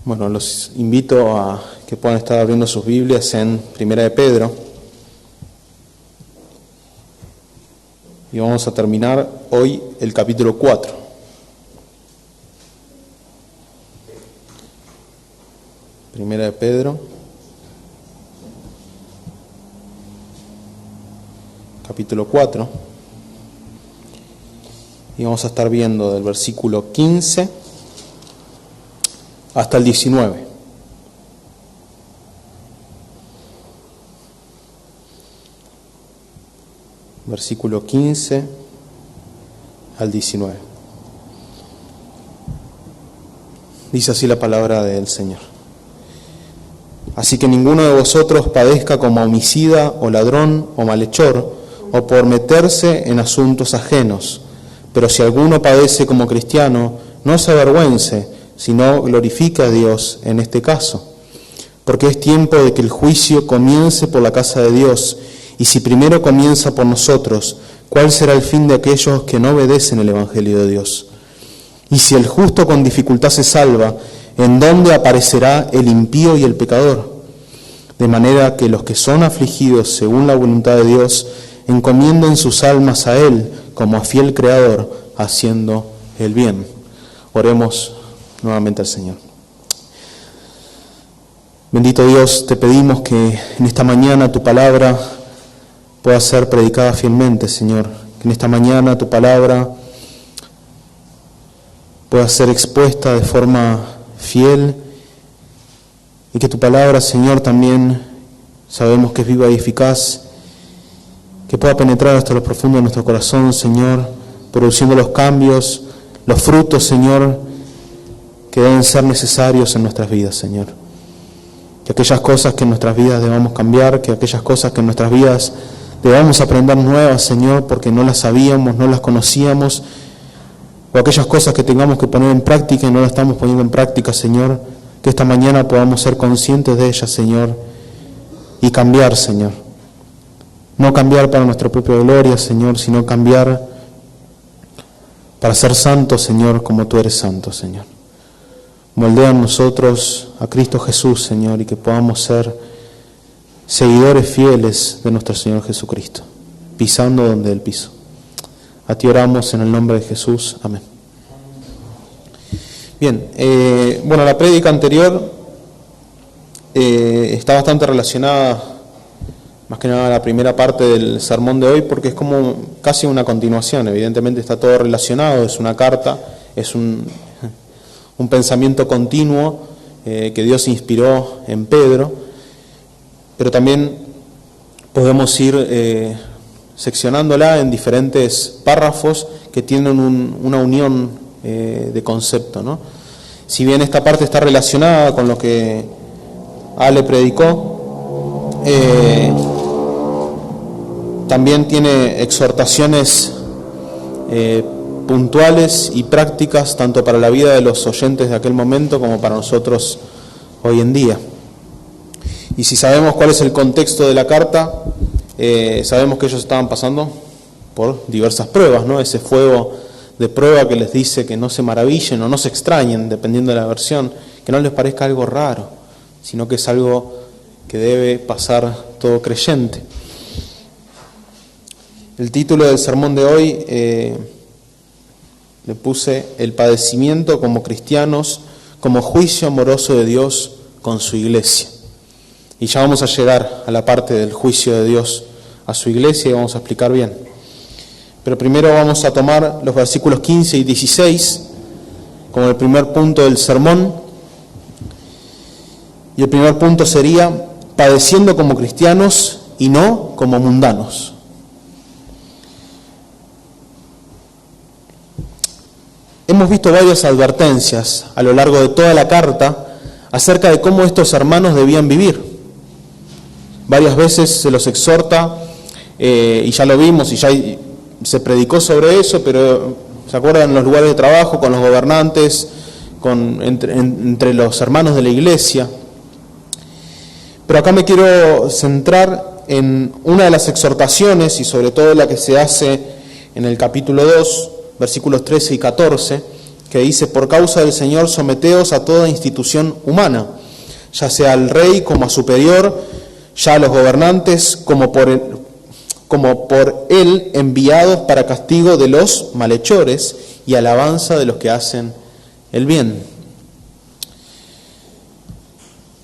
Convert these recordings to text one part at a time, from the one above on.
Bueno, los invito a que puedan estar abriendo sus Biblias en Primera de Pedro. Y vamos a terminar hoy el capítulo 4. Primera de Pedro, capítulo 4. Y vamos a estar viendo del versículo 15 hasta el 19. Versículo 15 al 19. Dice así la palabra del Señor. Así que ninguno de vosotros padezca como homicida o ladrón o malhechor o por meterse en asuntos ajenos. Pero si alguno padece como cristiano, no se avergüence, sino glorifique a Dios en este caso. Porque es tiempo de que el juicio comience por la casa de Dios, y si primero comienza por nosotros, ¿cuál será el fin de aquellos que no obedecen el Evangelio de Dios? Y si el justo con dificultad se salva, ¿en dónde aparecerá el impío y el pecador? De manera que los que son afligidos según la voluntad de Dios, encomienden sus almas a Él como a fiel Creador, haciendo el bien. Oremos nuevamente al Señor. Bendito Dios, te pedimos que en esta mañana tu palabra pueda ser predicada fielmente, Señor. Que en esta mañana tu palabra pueda ser expuesta de forma fiel y que tu palabra, Señor, también sabemos que es viva y eficaz, que pueda penetrar hasta lo profundo de nuestro corazón, Señor, produciendo los cambios, los frutos, Señor, que deben ser necesarios en nuestras vidas, Señor. Que aquellas cosas que en nuestras vidas debamos cambiar, que aquellas cosas que en nuestras vidas debamos aprender nuevas, Señor, porque no las sabíamos, no las conocíamos, o aquellas cosas que tengamos que poner en práctica y no las estamos poniendo en práctica, Señor, que esta mañana podamos ser conscientes de ellas, Señor, y cambiar, Señor. No cambiar para nuestra propia gloria, Señor, sino cambiar para ser santos, Señor, como tú eres santo, Señor. Moldea en nosotros a Cristo Jesús, Señor, y que podamos ser seguidores fieles de nuestro Señor Jesucristo, pisando donde Él pisó. A ti oramos en el nombre de Jesús. Amén. Bien, bueno, la prédica anterior está bastante relacionada, más que nada, a la primera parte del sermón de hoy, porque es como casi una continuación. Evidentemente está todo relacionado, es una carta, es un pensamiento continuo que Dios inspiró en Pedro, pero también podemos ir seccionándola en diferentes párrafos que tienen una unión de concepto, ¿no? Si bien esta parte está relacionada con lo que Ale predicó, también tiene exhortaciones puntuales y prácticas tanto para la vida de los oyentes de aquel momento como para nosotros hoy en día. Y si sabemos cuál es el contexto de la carta, sabemos que ellos estaban pasando por diversas pruebas, ¿no? Ese fuego de prueba que les dice que no se maravillen o no se extrañen, dependiendo de la versión, que no les parezca algo raro, sino que es algo que debe pasar todo creyente. El título del sermón de hoy le puse el padecimiento como cristianos, como juicio amoroso de Dios con su iglesia. Y ya vamos a llegar a la parte del juicio de Dios a su iglesia y vamos a explicar bien. Pero primero vamos a tomar los versículos 15 y 16 como el primer punto del sermón. Y el primer punto sería padeciendo como cristianos y no como mundanos. Hemos visto varias advertencias a lo largo de toda la carta acerca de cómo estos hermanos debían vivir. Varias veces se los exhorta, y ya lo vimos y ya se predicó sobre eso, pero ¿se acuerdan? En los lugares de trabajo, con los gobernantes, entre los hermanos de la iglesia. Pero acá me quiero centrar en una de las exhortaciones, y sobre todo la que se hace en el capítulo 2, versículos 13 y 14, que dice: por causa del Señor someteos a toda institución humana, ya sea al rey como a superior, ya a los gobernantes como por él enviados para castigo de los malhechores y alabanza de los que hacen el bien.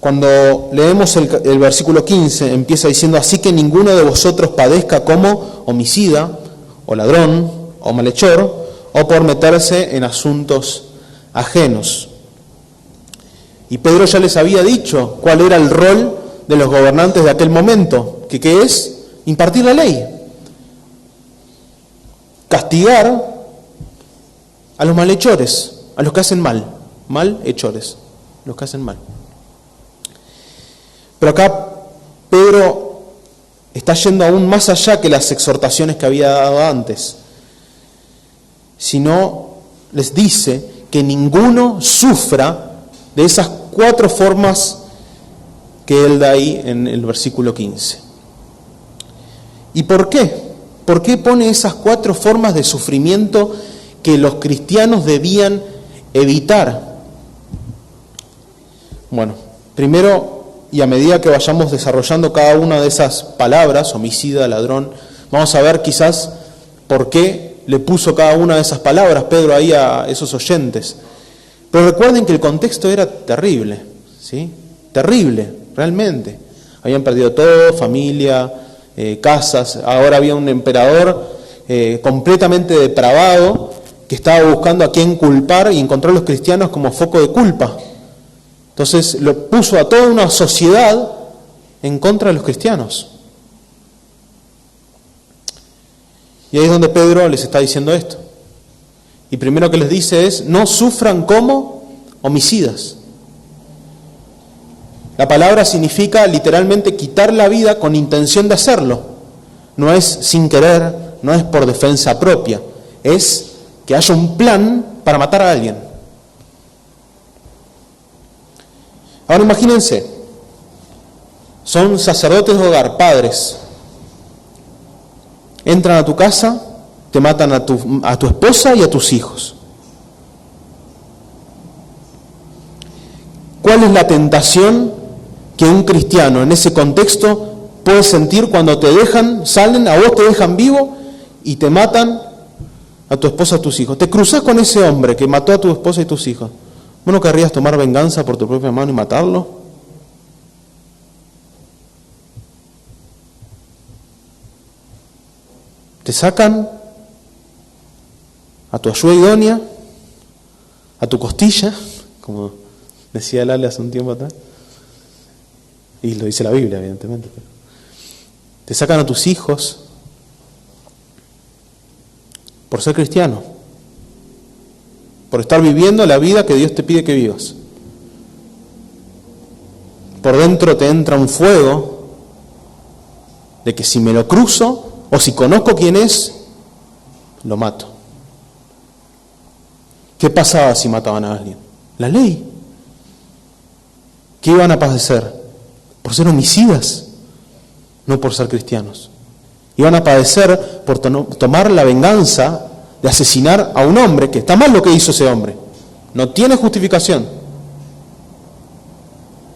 Cuando leemos el versículo 15, empieza diciendo: así que ninguno de vosotros padezca como homicida, o ladrón, o malhechor, o por meterse en asuntos ajenos. Y Pedro ya les había dicho cuál era el rol de los gobernantes de aquel momento, que es impartir la ley, castigar a los malhechores, a los que hacen malhechores, los que hacen mal. Pero acá Pedro está yendo aún más allá que las exhortaciones que había dado antes, sino les dice que ninguno sufra de esas 4 formas que él da ahí en el versículo 15. ¿Y por qué? ¿Por qué pone esas 4 formas de sufrimiento que los cristianos debían evitar? Bueno, primero, y a medida que vayamos desarrollando cada una de esas palabras, homicida, ladrón, vamos a ver quizás por qué le puso cada una de esas palabras Pedro ahí a esos oyentes. Pero recuerden que el contexto era terrible, ¿sí? Terrible, realmente. Habían perdido todo, familia, casas. Ahora había un emperador completamente depravado que estaba buscando a quién culpar y encontró a los cristianos como foco de culpa. Entonces lo puso a toda una sociedad en contra de los cristianos. Y ahí es donde Pedro les está diciendo esto. Y primero que les dice es: no sufran como homicidas. La palabra significa literalmente quitar la vida con intención de hacerlo. No es sin querer, no es por defensa propia. Es que haya un plan para matar a alguien. Ahora imagínense, son sacerdotes de hogar, padres. Entran a tu casa, te matan a tu esposa y a tus hijos. ¿Cuál es la tentación que un cristiano en ese contexto puede sentir cuando te dejan, salen, a vos te dejan vivo y te matan a tu esposa y a tus hijos? Te cruzás con ese hombre que mató a tu esposa y tus hijos. ¿Vos no querrías tomar venganza por tu propia mano y matarlo? Te sacan a tu ayuda idónea, a tu costilla, como decía Lale hace un tiempo atrás, y lo dice la Biblia, evidentemente. Te sacan a tus hijos por ser cristiano, por estar viviendo la vida que Dios te pide que vivas. Por dentro te entra un fuego de que si me lo cruzo o si conozco quién es, lo mato. ¿Qué pasaba si mataban a alguien? La ley. ¿Qué iban a padecer? Por ser homicidas, no por ser cristianos. Iban a padecer por tomar la venganza de asesinar a un hombre, que está mal lo que hizo ese hombre. No tiene justificación.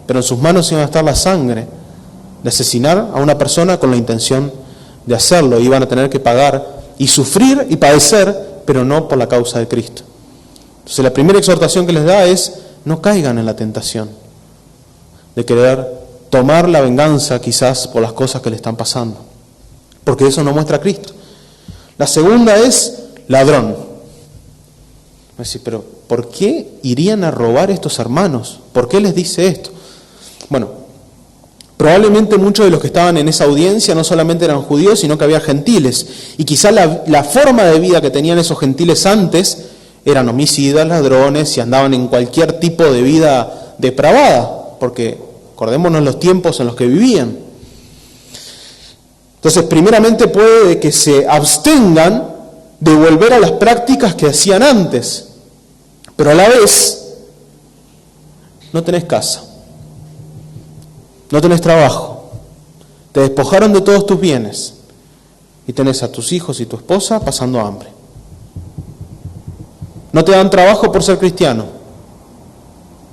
Pero en sus manos iba a estar la sangre de asesinar a una persona con la intención de hacerlo. Iban a tener que pagar y sufrir y padecer, pero no por la causa de Cristo. Entonces la primera exhortación que les da es: no caigan en la tentación de querer tomar la venganza quizás por las cosas que le están pasando, porque eso no muestra a Cristo. La segunda es ladrón. Me dice: pero ¿por qué irían a robar estos hermanos? ¿Por qué les dice esto? Bueno, probablemente muchos de los que estaban en esa audiencia no solamente eran judíos, sino que había gentiles. Y quizá la forma de vida que tenían esos gentiles antes eran homicidas, ladrones, y andaban en cualquier tipo de vida depravada, porque acordémonos los tiempos en los que vivían. Entonces, primeramente puede que se abstengan de volver a las prácticas que hacían antes, pero a la vez no tenés casa, no tenés trabajo, te despojaron de todos tus bienes y tenés a tus hijos y tu esposa pasando hambre. No te dan trabajo por ser cristiano.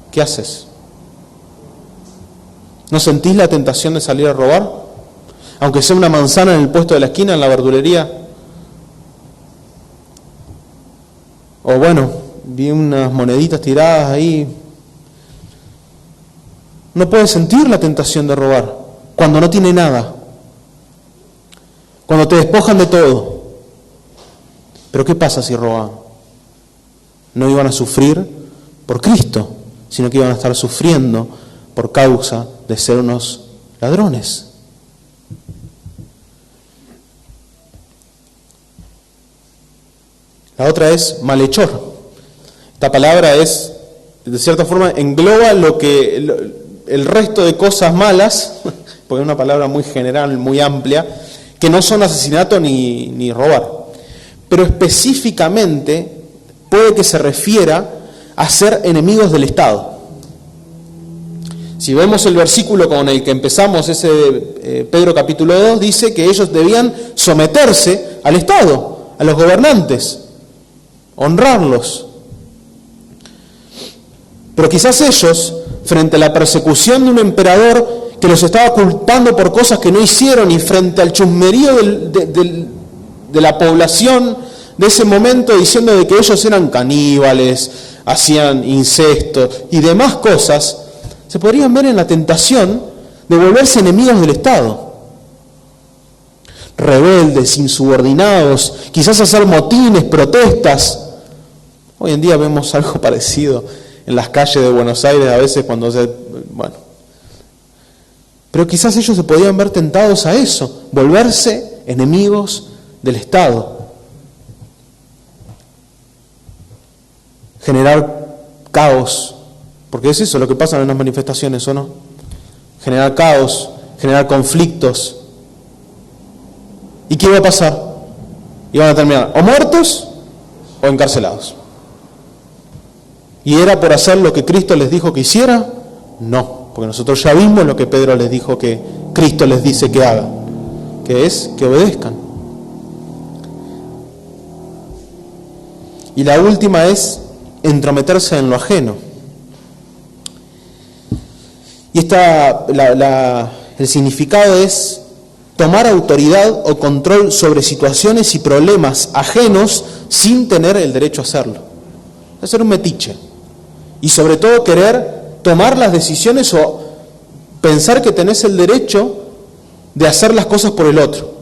¿Qué haces? ¿No sentís la tentación de salir a robar? Aunque sea una manzana en el puesto de la esquina, en la verdulería. O bueno, vi unas moneditas tiradas ahí. No puedes sentir la tentación de robar cuando no tiene nada. Cuando te despojan de todo. Pero ¿qué pasa si roban? No iban a sufrir por Cristo, sino que iban a estar sufriendo por causa de ser unos ladrones. La otra es malhechor. Esta palabra es, de cierta forma, engloba el resto de cosas malas, porque es una palabra muy general, muy amplia, que no son asesinato ni robar. Pero específicamente puede que se refiera a ser enemigos del Estado. Si vemos el versículo con el que empezamos, ese de Pedro capítulo 2, dice que ellos debían someterse al Estado, a los gobernantes, honrarlos. Pero quizás ellos, frente a la persecución de un emperador que los estaba culpando por cosas que no hicieron, y frente al chusmerío de la población de ese momento, diciendo de que ellos eran caníbales, hacían incesto y demás cosas, se podrían ver en la tentación de volverse enemigos del Estado. Rebeldes, insubordinados, quizás hacer motines, protestas. Hoy en día vemos algo parecido en las calles de Buenos Aires a veces cuando pero quizás ellos se podían ver tentados a eso, volverse enemigos del Estado. Generar caos, porque es eso lo que pasa en las manifestaciones, ¿o no? Generar caos, generar conflictos. ¿Y qué iba a pasar? Iban a terminar o muertos o encarcelados. ¿Y era por hacer lo que Cristo les dijo que hiciera? No, porque nosotros ya vimos lo que Pedro les dijo que Cristo les dice que hagan, que es que obedezcan. Y la última es entrometerse en lo ajeno. Y el significado es tomar autoridad o control sobre situaciones y problemas ajenos sin tener el derecho a hacerlo. Es ser un metiche. Y sobre todo querer tomar las decisiones o pensar que tenés el derecho de hacer las cosas por el otro.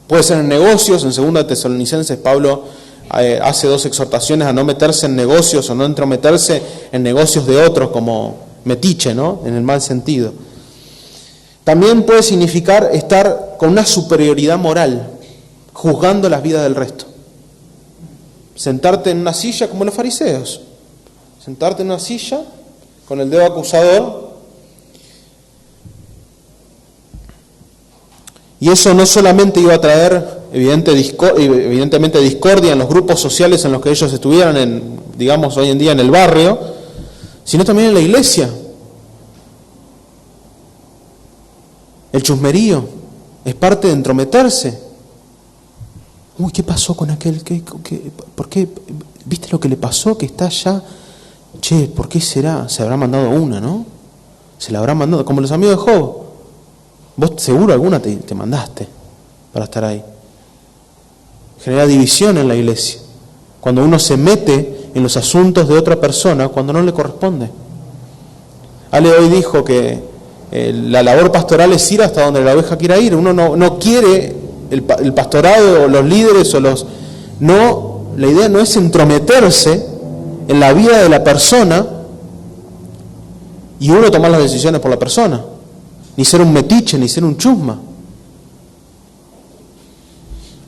Puede ser en negocios. En 2 Tesalonicenses Pablo hace 2 exhortaciones a no meterse en negocios o no entrometerse en negocios de otros como metiche, ¿no? En el mal sentido. También puede significar estar con una superioridad moral, juzgando las vidas del resto. Sentarte en una silla como los fariseos. Sentarte en una silla con el dedo acusador. Y eso no solamente iba a traer evidentemente discordia en los grupos sociales en los que ellos estuvieran, digamos hoy en día en el barrio, sino también en la iglesia. El chusmerío es parte de entrometerse. Uy, ¿qué pasó con aquel? ¿Por qué? ¿Viste lo que le pasó? Que está allá. Che, ¿por qué será? Se habrá mandado una, ¿no? Se la habrá mandado, como los amigos de Job. Vos seguro alguna te mandaste para estar ahí. Genera división en la iglesia. Cuando uno se mete en los asuntos de otra persona, cuando no le corresponde. Ale hoy dijo que la labor pastoral es ir hasta donde la oveja quiera ir. Uno no quiere el pastorado o los líderes o los... No, la idea no es entrometerse en la vida de la persona y uno tomar las decisiones por la persona. Ni ser un metiche, ni ser un chusma.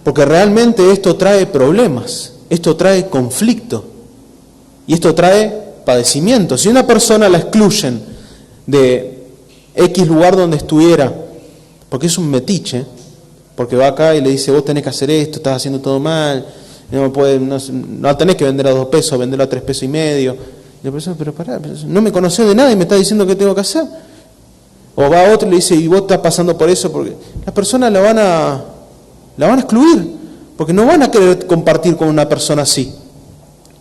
Porque realmente esto trae problemas, esto trae conflicto y esto trae padecimiento. Si una persona la excluyen de X lugar donde estuviera, porque es un metiche, porque va acá y le dice, vos tenés que hacer esto, estás haciendo todo mal, no tenés que vender a 2 pesos, venderlo a 3,5 pesos. Y la persona, pero pará, no me conocés de nada y me está diciendo qué tengo que hacer. O va a otro y le dice, y vos estás pasando por eso, porque las personas la van a excluir, porque no van a querer compartir con una persona así.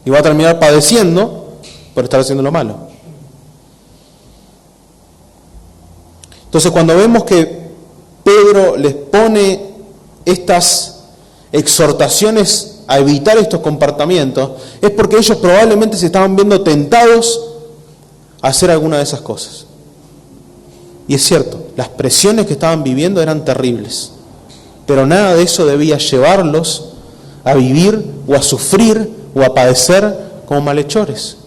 y va a terminar padeciendo por estar haciendo lo malo. Entonces, cuando vemos que Pedro les pone estas exhortaciones a evitar estos comportamientos, es porque ellos probablemente se estaban viendo tentados a hacer alguna de esas cosas. Y es cierto, las presiones que estaban viviendo eran terribles, pero nada de eso debía llevarlos a vivir o a sufrir o a padecer como malhechores.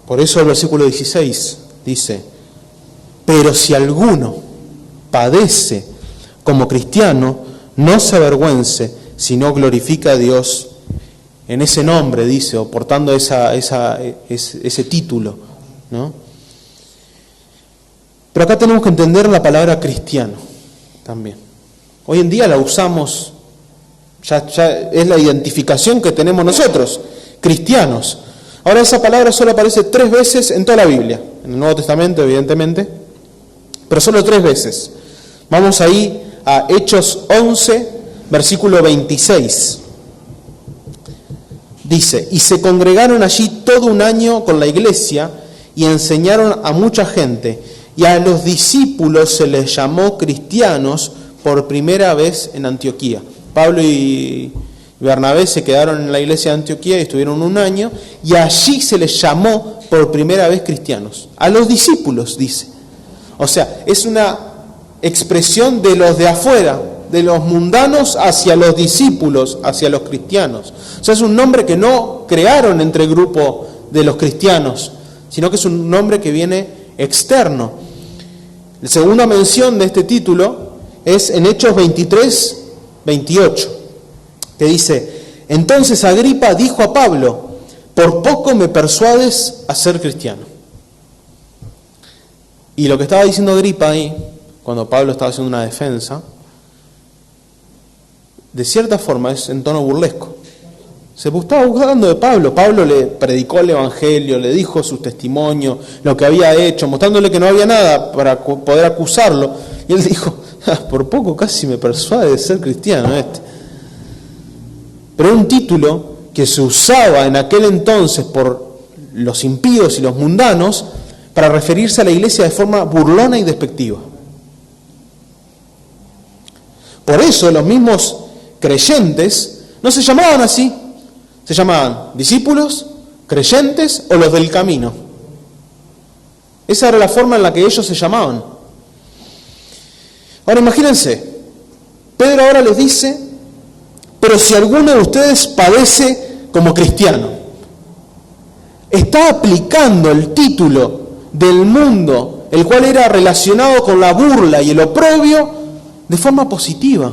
Por eso el versículo 16 dice: pero si alguno padece como cristiano, no se avergüence, sino glorifica a Dios en ese nombre, dice, o portando ese título, ¿no? Pero acá tenemos que entender la palabra cristiano también. Hoy en día la usamos, ya es la identificación que tenemos nosotros, cristianos. Ahora esa palabra solo aparece 3 veces en toda la Biblia, en el Nuevo Testamento evidentemente, pero solo 3 veces. Vamos ahí a Hechos 11, versículo 26. Dice: y se congregaron allí todo un año con la iglesia y enseñaron a mucha gente, y a los discípulos se les llamó cristianos por primera vez en Antioquía. Pablo y Bernabé se quedaron en la iglesia de Antioquía y estuvieron un año, y allí se les llamó por primera vez cristianos. A los discípulos, dice. O sea, es una expresión de los de afuera, de los mundanos hacia los discípulos, hacia los cristianos. O sea, es un nombre que no crearon entre el grupo de los cristianos, sino que es un nombre que viene externo. La segunda mención de este título es en Hechos 23, 28, que dice: entonces Agripa dijo a Pablo: por poco me persuades a ser cristiano. Y lo que estaba diciendo Agripa ahí, cuando Pablo estaba haciendo una defensa, de cierta forma es en tono burlesco. Se estaba burlando de Pablo. Pablo le predicó el Evangelio, le dijo su testimonio, lo que había hecho, mostrándole que no había nada para poder acusarlo. Y él dijo: por poco casi me persuade de ser cristiano este. Pero era un título que se usaba en aquel entonces por los impíos y los mundanos para referirse a la iglesia de forma burlona y despectiva. Por eso los mismos creyentes no se llamaban así, se llamaban discípulos, creyentes o los del camino. Esa era la forma en la que ellos se llamaban. Ahora imagínense, Pedro ahora les dice: pero si alguno de ustedes padece como cristiano, está aplicando el título del mundo, el cual era relacionado con la burla y el oprobio, de forma positiva.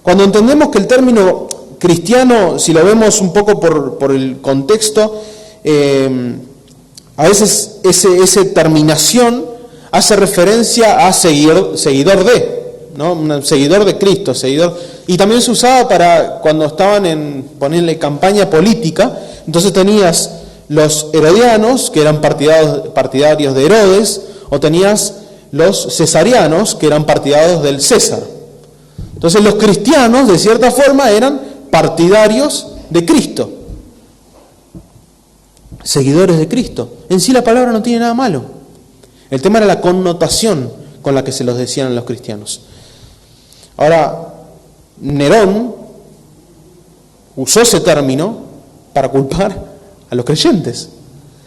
Cuando entendemos que el término cristiano, si lo vemos un poco por el contexto, a veces esa terminación hace referencia a seguidor de, ¿no? Un seguidor de Cristo, seguidor. Y también se usaba para cuando estaban en ponerle campaña política. Entonces tenías los herodianos, que eran partidarios de Herodes, o tenías los cesarianos, que eran partidarios del César. Entonces los cristianos, de cierta forma, eran partidarios de Cristo, seguidores de Cristo. En sí la palabra no tiene nada malo. El tema era la connotación con la que se los decían a los cristianos. Ahora, Nerón usó ese término para culpar a los creyentes.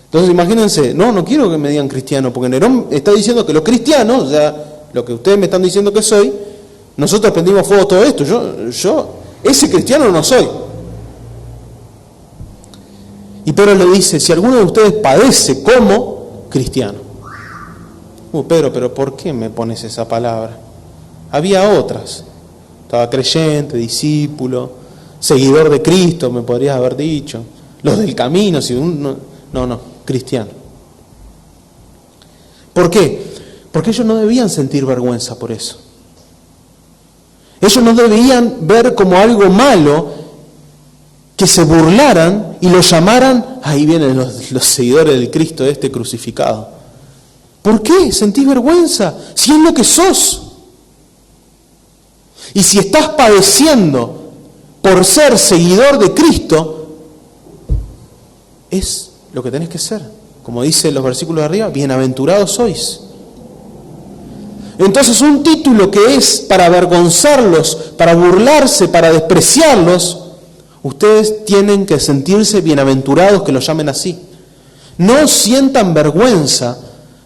Entonces imagínense, no quiero que me digan cristiano, porque Nerón está diciendo que los cristianos, o sea, lo que ustedes me están diciendo que soy, nosotros prendimos fuego todo esto, yo ese cristiano no soy. Y Pedro le dice: si alguno de ustedes padece como cristiano. Pedro, pero ¿por qué me pones esa palabra? Había otras. Estaba creyente, discípulo, seguidor de Cristo, me podrías haber dicho. Los del camino, si uno... No, cristiano. ¿Por qué? Porque ellos no debían sentir vergüenza por eso. Ellos no debían ver como algo malo que se burlaran y lo llamaran: ahí vienen los seguidores del Cristo crucificado. ¿Por qué sentís vergüenza? Si es lo que sos. Y si estás padeciendo por ser seguidor de Cristo, es lo que tenés que ser. Como dice en los versículos de arriba, bienaventurados sois. Entonces un título que es para avergonzarlos, para burlarse, para despreciarlos, ustedes tienen que sentirse bienaventurados que los llamen así. No sientan vergüenza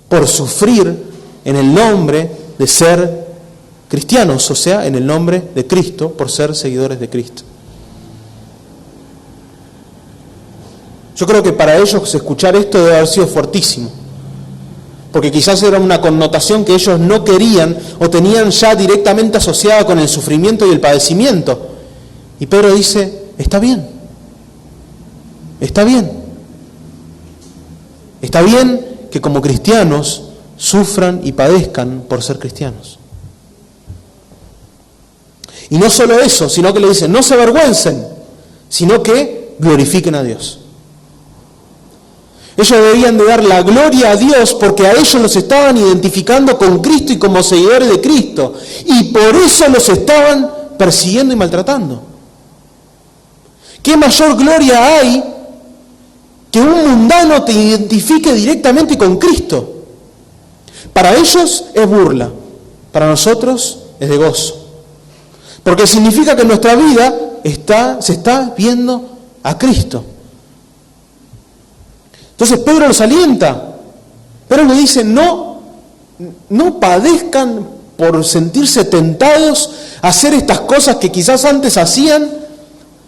por sufrir en el nombre de ser cristianos, o sea, en el nombre de Cristo, por ser seguidores de Cristo. Yo creo que para ellos escuchar esto debe haber sido fuertísimo, porque quizás era una connotación que ellos no querían o tenían ya directamente asociada con el sufrimiento y el padecimiento. Y Pedro dice, está bien, está bien. Está bien que como cristianos sufran y padezcan por ser cristianos. Y no solo eso, sino que le dicen, no se avergüencen, sino que glorifiquen a Dios. Ellos debían de dar la gloria a Dios porque a ellos los estaban identificando con Cristo y como seguidores de Cristo. Y por eso los estaban persiguiendo y maltratando. ¿Qué mayor gloria hay que un mundano te identifique directamente con Cristo? Para ellos es burla, para nosotros es de gozo. Porque significa que nuestra vida se está viendo a Cristo. Entonces Pedro los alienta. Pedro le dice, no padezcan por sentirse tentados a hacer estas cosas que quizás antes hacían.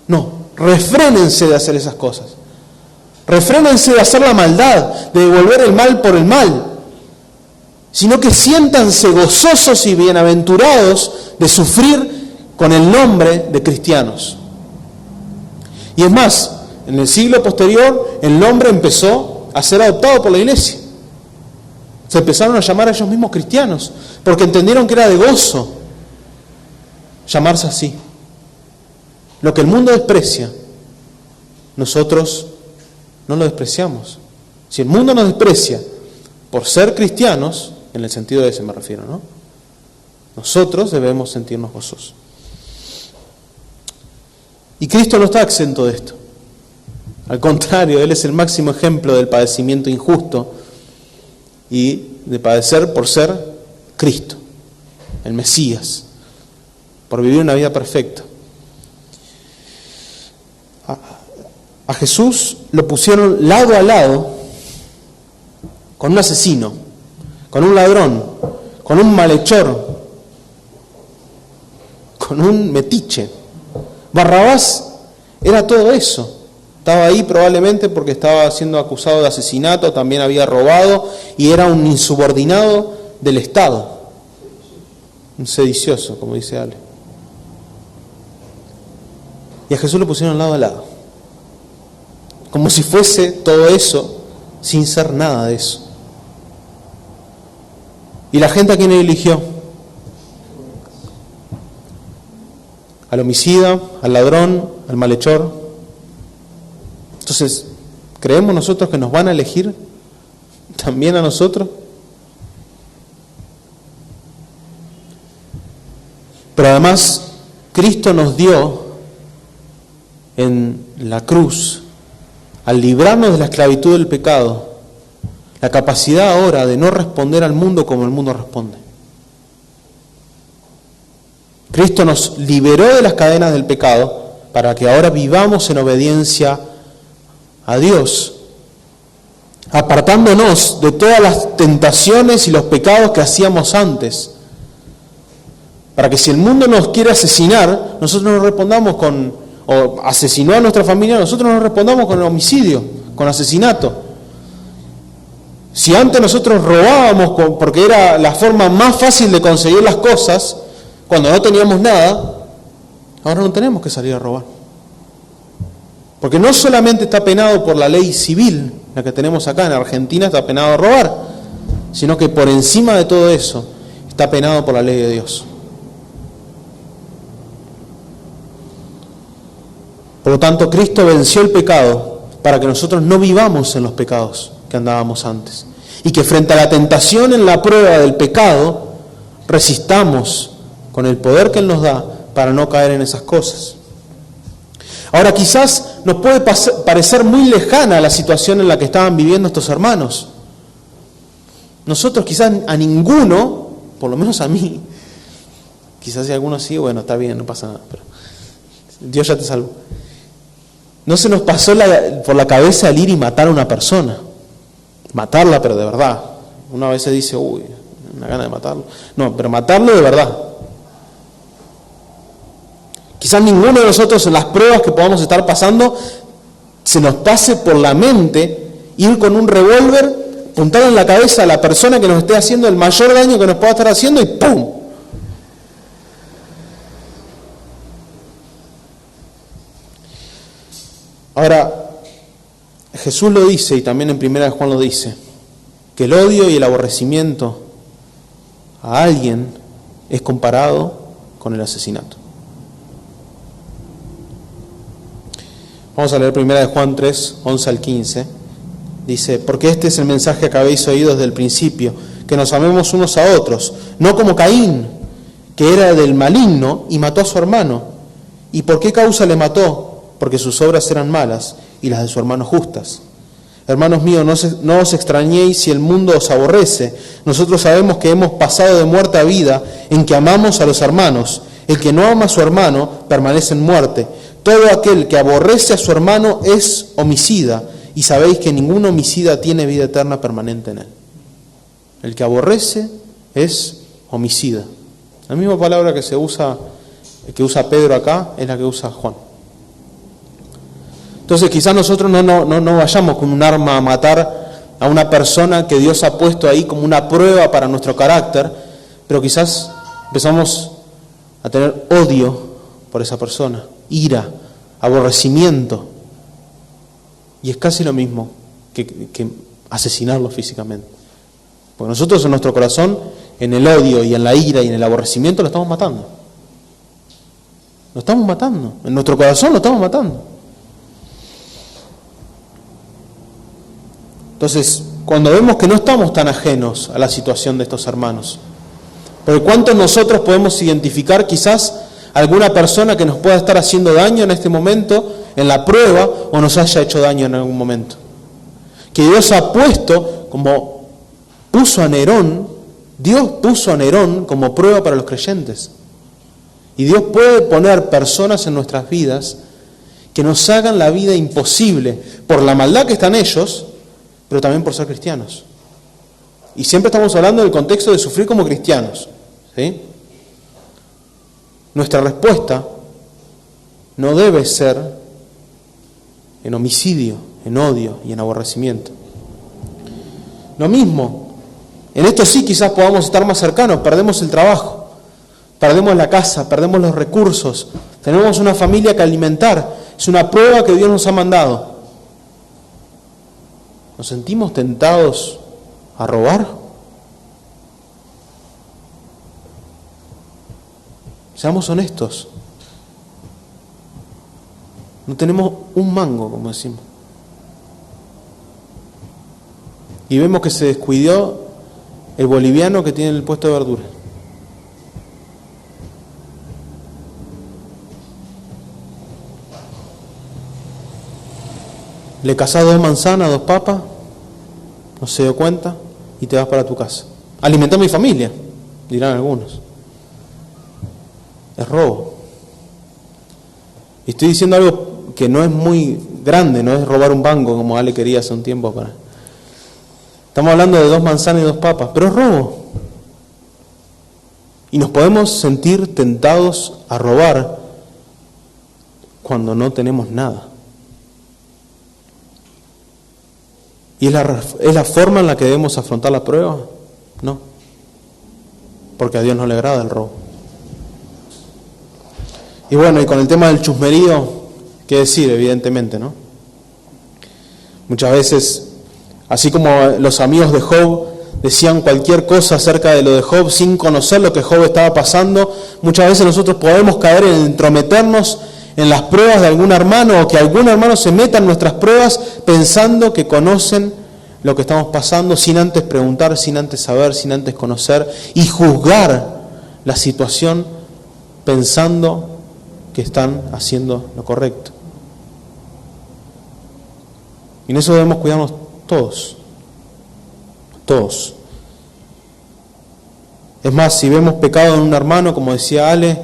No, refrénense de hacer esas cosas. Refrénense de hacer la maldad, de devolver el mal por el mal. Sino que siéntanse gozosos y bienaventurados de sufrir con el nombre de cristianos. Y es más, en el siglo posterior, el nombre empezó a ser adoptado por la iglesia. Se empezaron a llamar a ellos mismos cristianos, porque entendieron que era de gozo llamarse así. Lo que el mundo desprecia, nosotros no lo despreciamos. Si el mundo nos desprecia por ser cristianos, en el sentido de ese me refiero, ¿no? Nosotros debemos sentirnos gozosos. Y Cristo no está exento de esto. Al contrario, Él es el máximo ejemplo del padecimiento injusto y de padecer por ser Cristo, el Mesías, por vivir una vida perfecta. A Jesús lo pusieron lado a lado con un asesino, con un ladrón, con un malhechor, con un metiche. Barrabás era todo eso. Estaba ahí probablemente porque estaba siendo acusado de asesinato, también había robado y era un insubordinado del Estado. Un sedicioso, como dice Ale. Y a Jesús lo pusieron lado a lado. Como si fuese todo eso sin ser nada de eso. ¿Y la gente a quién eligió? Al homicida, al ladrón, al malhechor. Entonces, ¿creemos nosotros que nos van a elegir también a nosotros? Pero además, Cristo nos dio en la cruz, al librarnos de la esclavitud del pecado, la capacidad ahora de no responder al mundo como el mundo responde. Cristo nos liberó de las cadenas del pecado para que ahora vivamos en obediencia a Dios, apartándonos de todas las tentaciones y los pecados que hacíamos antes, para que si el mundo nos quiere asesinar, nosotros no respondamos o asesinó a nuestra familia, nosotros no respondamos con homicidio, con asesinato. Si antes nosotros robábamos porque era la forma más fácil de conseguir las cosas, cuando no teníamos nada, ahora no tenemos que salir a robar. Porque no solamente está penado por la ley civil, la que tenemos acá en Argentina, está penado robar, sino que por encima de todo eso está penado por la ley de Dios. Por lo tanto, Cristo venció el pecado para que nosotros no vivamos en los pecados que andábamos antes. Y que frente a la tentación en la prueba del pecado, resistamos con el poder que Él nos da para no caer en esas cosas. Ahora, quizás nos puede parecer muy lejana la situación en la que estaban viviendo estos hermanos. Nosotros quizás a ninguno, por lo menos a mí, quizás si a alguno sí, bueno, está bien, no pasa nada, pero Dios ya te salvó. No se nos pasó por la cabeza el ir y matar a una persona. Matarla, pero de verdad. Una vez se dice, uy, una gana de matarlo. No, pero matarlo de verdad. Quizás ninguno de nosotros en las pruebas que podamos estar pasando se nos pase por la mente ir con un revólver, apuntar en la cabeza a la persona que nos esté haciendo el mayor daño que nos pueda estar haciendo y ¡pum! Ahora, Jesús lo dice, y también en 1 Juan lo dice, que el odio y el aborrecimiento a alguien es comparado con el asesinato. Vamos a leer 1 Juan 3, 11 al 15. Dice, porque este es el mensaje que habéis oído desde el principio, que nos amemos unos a otros, no como Caín, que era del maligno y mató a su hermano. ¿Y por qué causa le mató? Porque sus obras eran malas y las de su hermano justas. Hermanos míos, no os extrañéis si el mundo os aborrece. Nosotros sabemos que hemos pasado de muerte a vida en que amamos a los hermanos. El que no ama a su hermano permanece en muerte. Todo aquel que aborrece a su hermano es homicida, y sabéis que ningún homicida tiene vida eterna permanente en él. El que aborrece es homicida. La misma palabra que usa Pedro acá es la que usa Juan. Entonces quizás nosotros no vayamos con un arma a matar a una persona que Dios ha puesto ahí como una prueba para nuestro carácter, pero quizás empezamos a tener odio por esa persona, ira, aborrecimiento, y es casi lo mismo que asesinarlo físicamente. Porque nosotros en nuestro corazón, en el odio y en la ira y en el aborrecimiento lo estamos matando. Lo estamos matando, en nuestro corazón lo estamos matando. Entonces, cuando vemos que no estamos tan ajenos a la situación de estos hermanos, porque ¿cuántos nosotros podemos identificar quizás alguna persona que nos pueda estar haciendo daño en este momento, en la prueba, o nos haya hecho daño en algún momento? Que Dios ha puesto, como puso a Nerón, Dios puso a Nerón como prueba para los creyentes. Y Dios puede poner personas en nuestras vidas que nos hagan la vida imposible por la maldad que están ellos, pero también por ser cristianos. Y siempre estamos hablando del contexto de sufrir como cristianos, ¿sí? Nuestra respuesta no debe ser en homicidio, en odio y en aborrecimiento. Lo mismo, en esto sí quizás podamos estar más cercanos, perdemos el trabajo, perdemos la casa, perdemos los recursos, tenemos una familia que alimentar, es una prueba que Dios nos ha mandado. ¿Nos sentimos tentados a robar? Seamos honestos. No tenemos un mango, como decimos. Y vemos que se descuidó el boliviano que tiene el puesto de verdura. Le cazás 2 manzanas, 2 papas, no se dio cuenta y te vas para tu casa. Alimenté a mi familia, dirán algunos. Es robo. Y estoy diciendo algo que no es muy grande, no es robar un banco como Ale quería hace un tiempo. Estamos hablando de 2 manzanas y 2 papas, pero es robo. Y nos podemos sentir tentados a robar cuando no tenemos nada. ¿Y es la forma en la que debemos afrontar la prueba? No. Porque a Dios no le agrada el robo. Y bueno, y con el tema del chusmerío, ¿qué decir? Evidentemente, ¿no? Muchas veces, así como los amigos de Job decían cualquier cosa acerca de lo de Job sin conocer lo que Job estaba pasando, muchas veces nosotros podemos caer en entrometernos en las pruebas de algún hermano, o que algún hermano se meta en nuestras pruebas pensando que conocen lo que estamos pasando, sin antes preguntar, sin antes saber, sin antes conocer, y juzgar la situación pensando que están haciendo lo correcto. Y en eso debemos cuidarnos todos. Todos. Es más, si vemos pecado en un hermano, como decía Ale,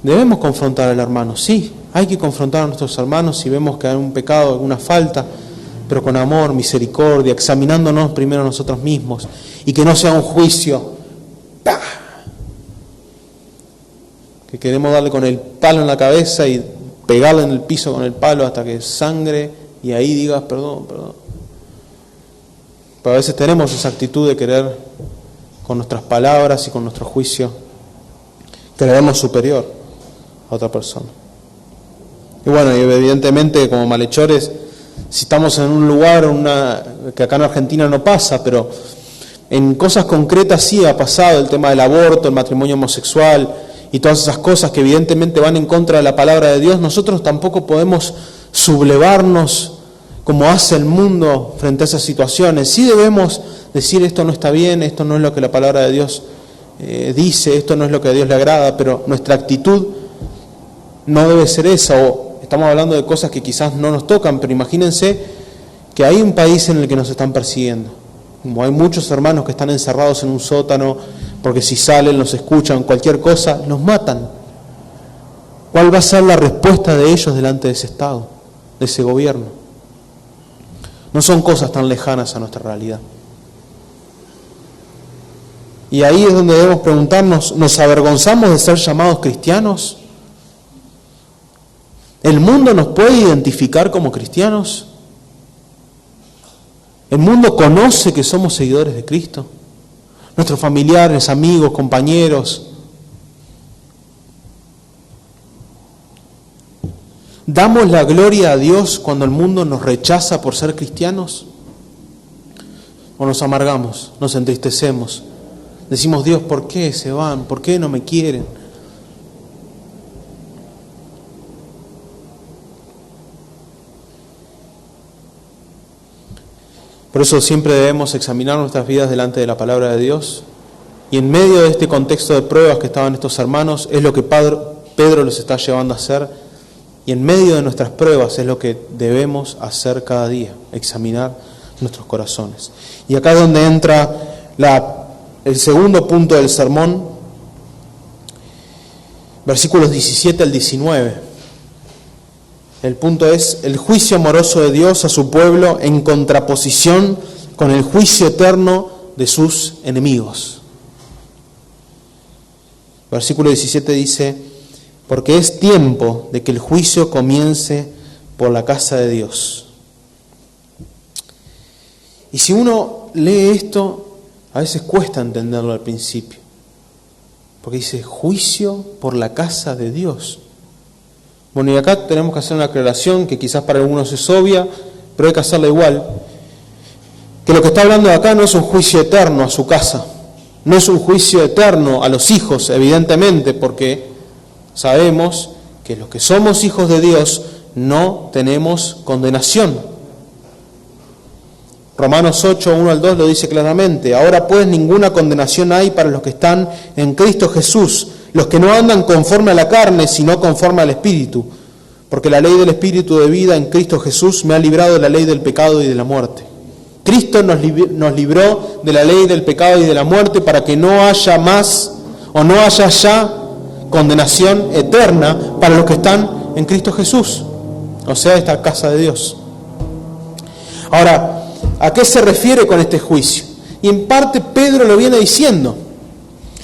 debemos confrontar al hermano. Sí, hay que confrontar a nuestros hermanos si vemos que hay un pecado, alguna falta, pero con amor, misericordia, examinándonos primero nosotros mismos, y que no sea un juicio. ¡Pah! Que queremos darle con el palo en la cabeza y pegarle en el piso con el palo hasta que sangre y ahí digas perdón. Pero a veces tenemos esa actitud de querer con nuestras palabras y con nuestro juicio creernos superior a otra persona. Y bueno, y evidentemente como malhechores, si estamos en un lugar que acá en Argentina no pasa, pero en cosas concretas sí ha pasado, el tema del aborto, el matrimonio homosexual y todas esas cosas que evidentemente van en contra de la palabra de Dios, nosotros tampoco podemos sublevarnos como hace el mundo frente a esas situaciones. Sí debemos decir esto no está bien, esto no es lo que la palabra de Dios dice, esto no es lo que a Dios le agrada, pero nuestra actitud no debe ser esa. O estamos hablando de cosas que quizás no nos tocan, pero imagínense que hay un país en el que nos están persiguiendo. Como hay muchos hermanos que están encerrados en un sótano, porque si salen, los escuchan, cualquier cosa, los matan. ¿Cuál va a ser la respuesta de ellos delante de ese Estado, de ese gobierno? No son cosas tan lejanas a nuestra realidad. Y ahí es donde debemos preguntarnos, ¿nos avergonzamos de ser llamados cristianos? ¿El mundo nos puede identificar como cristianos? ¿El mundo conoce que somos seguidores de Cristo? Nuestros familiares, amigos, compañeros. ¿Damos la gloria a Dios cuando el mundo nos rechaza por ser cristianos? ¿O nos amargamos, nos entristecemos? Decimos, Dios, ¿por qué se van? ¿Por qué no me quieren? Por eso siempre debemos examinar nuestras vidas delante de la palabra de Dios. Y en medio de este contexto de pruebas que estaban estos hermanos, es lo que Pedro los está llevando a hacer. Y en medio de nuestras pruebas es lo que debemos hacer cada día, examinar nuestros corazones. Y acá es donde entra el segundo punto del sermón, versículos 17 al 19. El punto es el juicio amoroso de Dios a su pueblo en contraposición con el juicio eterno de sus enemigos. Versículo 17 dice, porque es tiempo de que el juicio comience por la casa de Dios. Y si uno lee esto, a veces cuesta entenderlo al principio, porque dice juicio por la casa de Dios. Bueno, y acá tenemos que hacer una aclaración que quizás para algunos es obvia, pero hay que hacerla igual. Que lo que está hablando de acá no es un juicio eterno a su casa, no es un juicio eterno a los hijos, evidentemente, porque sabemos que los que somos hijos de Dios no tenemos condenación. Romanos 8, 1 al 2 lo dice claramente. Ahora pues ninguna condenación hay para los que están en Cristo Jesús, los que no andan conforme a la carne, sino conforme al Espíritu. Porque la ley del Espíritu de vida en Cristo Jesús me ha librado de la ley del pecado y de la muerte. Cristo nos libró de la ley del pecado y de la muerte para que no haya más o no haya ya condenación eterna para los que están en Cristo Jesús, o sea, esta casa de Dios. Ahora, ¿a qué se refiere con este juicio? Y en parte Pedro lo viene diciendo.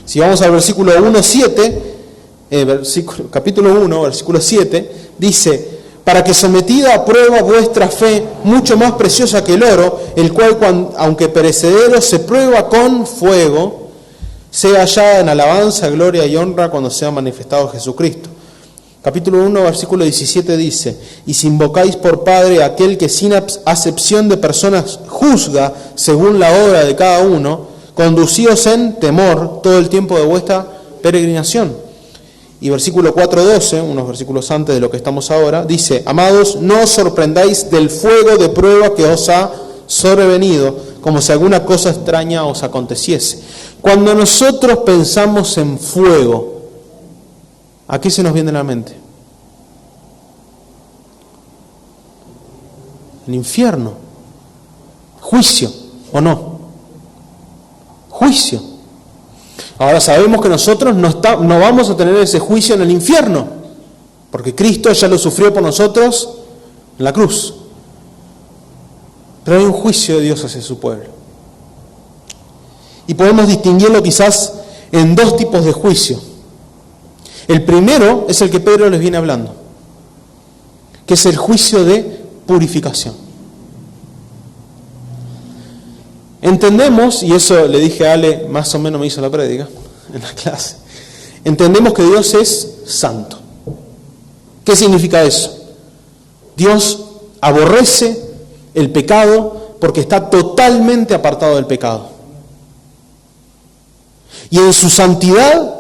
Si vamos al versículo 1:7, capítulo 1, versículo 7, dice, para que sometida a prueba vuestra fe, mucho más preciosa que el oro, el cual, aunque perecedero, se prueba con fuego, sea hallada en alabanza, gloria y honra cuando sea manifestado Jesucristo. Capítulo 1, versículo 17 dice, y si invocáis por Padre a aquel que sin acepción de personas juzga según la obra de cada uno, conducíos en temor todo el tiempo de vuestra peregrinación. Y versículo 4:12, unos versículos antes de lo que estamos ahora, dice, amados, no os sorprendáis del fuego de prueba que os ha sobrevenido, como si alguna cosa extraña os aconteciese. Cuando nosotros pensamos en fuego, ¿a qué se nos viene a la mente? El infierno. Juicio, ¿o no? Juicio. Ahora sabemos que nosotros no vamos a tener ese juicio en el infierno, porque Cristo ya lo sufrió por nosotros en la cruz. Pero hay un juicio de Dios hacia su pueblo. Y podemos distinguirlo quizás en dos tipos de juicio. El primero es el que Pedro les viene hablando, que es el juicio de purificación. Entendemos, y eso le dije a Ale, más o menos me hizo la prédica en la clase, entendemos que Dios es santo. ¿Qué significa eso? Dios aborrece el pecado porque está totalmente apartado del pecado. Y en su santidad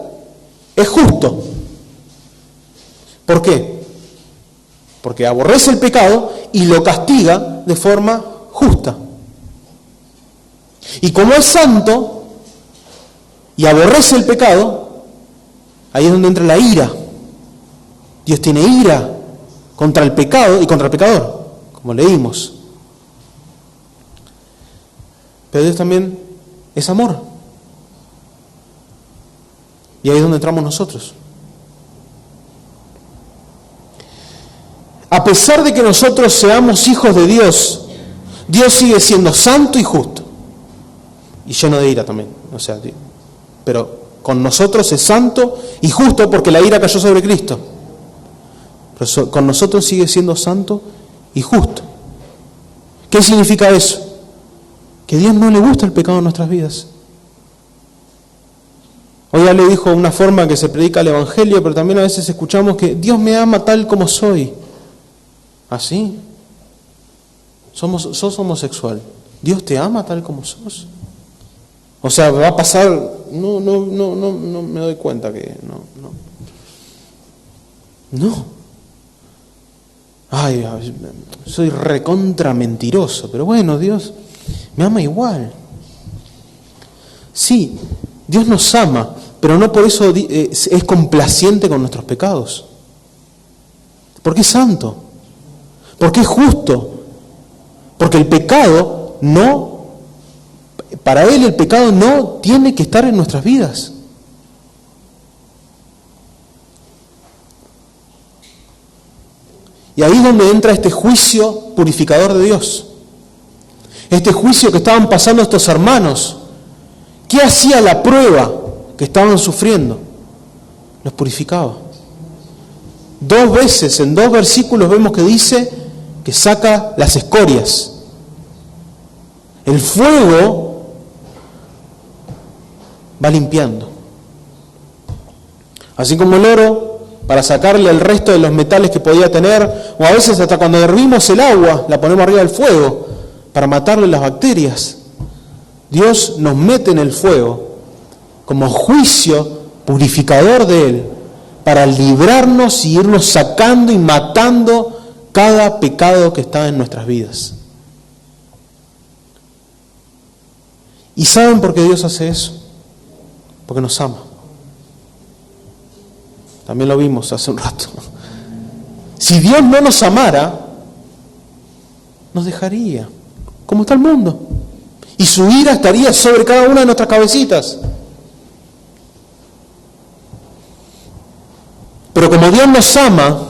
es justo. ¿Por qué? Porque aborrece el pecado y lo castiga de forma justa. Y como es santo y aborrece el pecado, ahí es donde entra la ira. Dios tiene ira contra el pecado y contra el pecador, como leímos. Pero Dios también es amor. Y ahí es donde entramos nosotros. A pesar de que nosotros seamos hijos de Dios, Dios sigue siendo santo y justo. Y lleno de ira también. Pero con nosotros es santo y justo porque la ira cayó sobre Cristo. Pero con nosotros sigue siendo santo y justo. ¿Qué significa eso? Que a Dios no le gusta el pecado en nuestras vidas. Hoy ya le dijo una forma que se predica el Evangelio, pero también a veces escuchamos que Dios me ama tal como soy. ¿Así? Sos homosexual. ¿Dios te ama tal como sos? O sea, va a pasar, no me doy cuenta que no. Ay, soy recontra mentiroso, pero bueno, Dios me ama igual. Sí, Dios nos ama, pero no por eso es complaciente con nuestros pecados. Porque es santo, porque es justo, porque el pecado para Él el pecado no tiene que estar en nuestras vidas. Y ahí es donde entra este juicio purificador de Dios. Este juicio que estaban pasando estos hermanos. ¿Qué hacía la prueba que estaban sufriendo? Los purificaba. 2 veces, en 2 versículos vemos que dice que saca las escorias. El fuego va limpiando. Así como el oro, para sacarle el resto de los metales que podía tener, o a veces hasta cuando hervimos el agua, la ponemos arriba del fuego, para matarle las bacterias. Dios nos mete en el fuego como juicio purificador de Él, para librarnos y irnos sacando y matando cada pecado que está en nuestras vidas. ¿Y saben por qué Dios hace eso? Porque nos ama. También lo vimos hace un rato. Si Dios no nos amara, nos dejaría, como está el mundo. Y su ira estaría sobre cada una de nuestras cabecitas. Pero como Dios nos ama,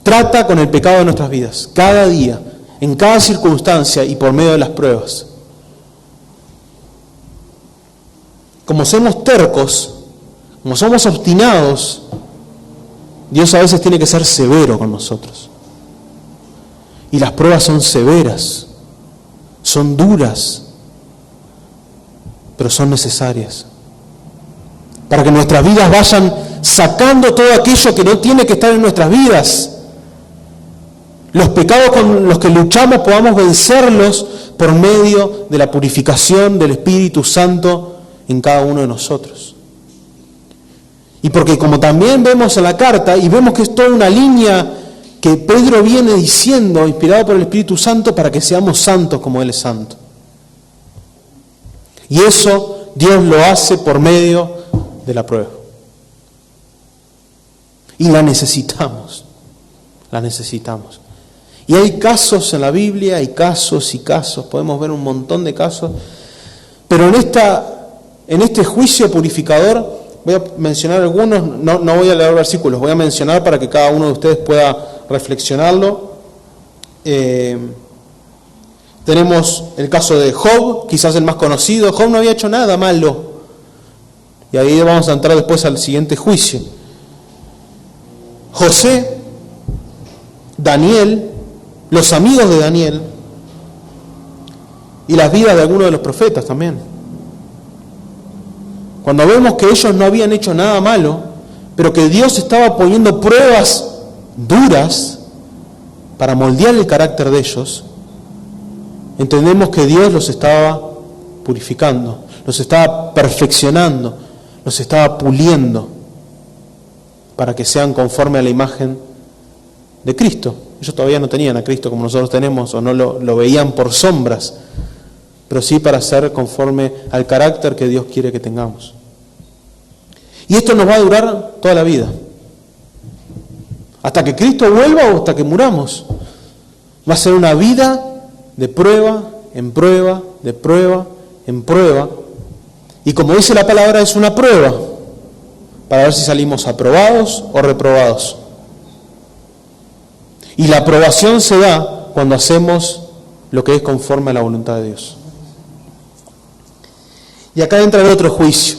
trata con el pecado de nuestras vidas, cada día, en cada circunstancia y por medio de las pruebas. Como somos tercos, como somos obstinados, Dios a veces tiene que ser severo con nosotros. Y las pruebas son severas, son duras, pero son necesarias. Para que nuestras vidas vayan sacando todo aquello que no tiene que estar en nuestras vidas. Los pecados con los que luchamos podamos vencerlos por medio de la purificación del Espíritu Santo en cada uno de nosotros. Y porque como también vemos en la carta, y vemos que es toda una línea que Pedro viene diciendo, inspirado por el Espíritu Santo, para que seamos santos como Él es santo. Y eso Dios lo hace por medio de la prueba. Y la necesitamos. La necesitamos. Y hay casos en la Biblia, hay casos y casos, podemos ver un montón de casos, pero en este juicio purificador, voy a mencionar algunos, no voy a leer versículos, voy a mencionar para que cada uno de ustedes pueda reflexionarlo. Tenemos el caso de Job, quizás el más conocido. Job no había hecho nada malo, y ahí vamos a entrar después al siguiente juicio. José, Daniel, los amigos de Daniel y las vidas de algunos de los profetas también. Cuando vemos que ellos no habían hecho nada malo, pero que Dios estaba poniendo pruebas duras para moldear el carácter de ellos, entendemos que Dios los estaba purificando, los estaba perfeccionando, los estaba puliendo para que sean conforme a la imagen de Cristo. Ellos todavía no tenían a Cristo como nosotros tenemos, o no lo veían por sombras, pero sí para ser conforme al carácter que Dios quiere que tengamos. Y esto nos va a durar toda la vida, hasta que Cristo vuelva o hasta que muramos. Va a ser una vida de prueba en prueba, de prueba en prueba, y como dice la palabra, es una prueba para ver si salimos aprobados o reprobados. Y la aprobación se da cuando hacemos lo que es conforme a la voluntad de Dios. Y acá entra el otro juicio,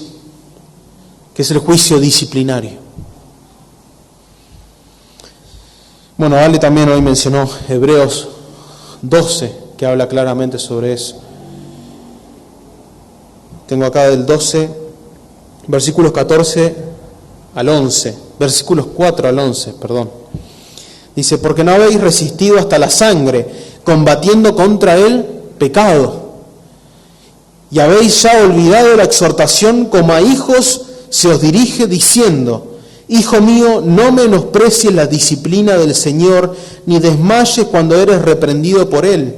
que es el juicio disciplinario. Bueno, Ale también hoy mencionó Hebreos 12, que habla claramente sobre eso. Tengo acá del 12, versículos 14 al 11, versículos 4 al 11, perdón. Dice, porque no habéis resistido hasta la sangre, combatiendo contra el pecado. Y habéis ya olvidado la exhortación como a hijos se os dirige diciendo, Hijo mío, no menosprecies la disciplina del Señor, ni desmayes cuando eres reprendido por Él.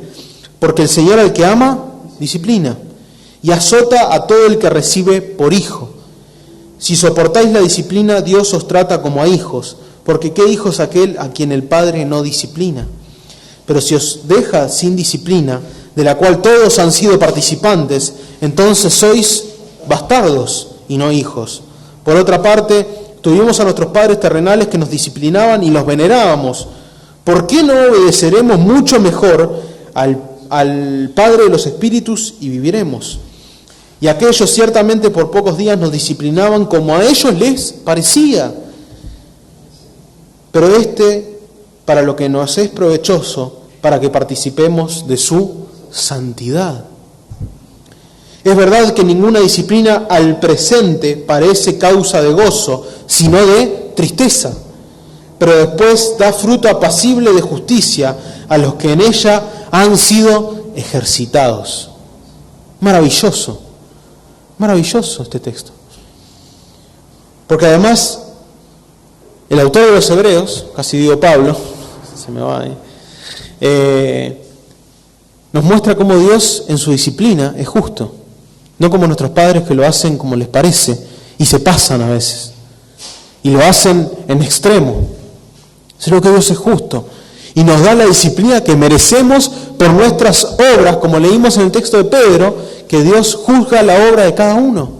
Porque el Señor al que ama, disciplina, y azota a todo el que recibe por hijo. Si soportáis la disciplina, Dios os trata como a hijos. Porque ¿qué hijo es aquel a quien el Padre no disciplina? Pero si os deja sin disciplina, de la cual todos han sido participantes, entonces sois bastardos y no hijos. Por otra parte, tuvimos a nuestros padres terrenales que nos disciplinaban y los venerábamos. ¿Por qué no obedeceremos mucho mejor al Padre de los Espíritus y viviremos? Y aquellos ciertamente por pocos días nos disciplinaban como a ellos les parecía. Pero para lo que nos es provechoso, para que participemos de su santidad. Es verdad que ninguna disciplina al presente parece causa de gozo, sino de tristeza, pero después da fruto apacible de justicia a los que en ella han sido ejercitados. Maravilloso, maravilloso este texto. Porque además, el autor de los Hebreos, casi digo Pablo, se me va ahí, nos muestra cómo Dios en su disciplina es justo, no como nuestros padres que lo hacen como les parece y se pasan a veces, y lo hacen en extremo, sino que Dios es justo y nos da la disciplina que merecemos por nuestras obras, como leímos en el texto de Pedro, que Dios juzga la obra de cada uno.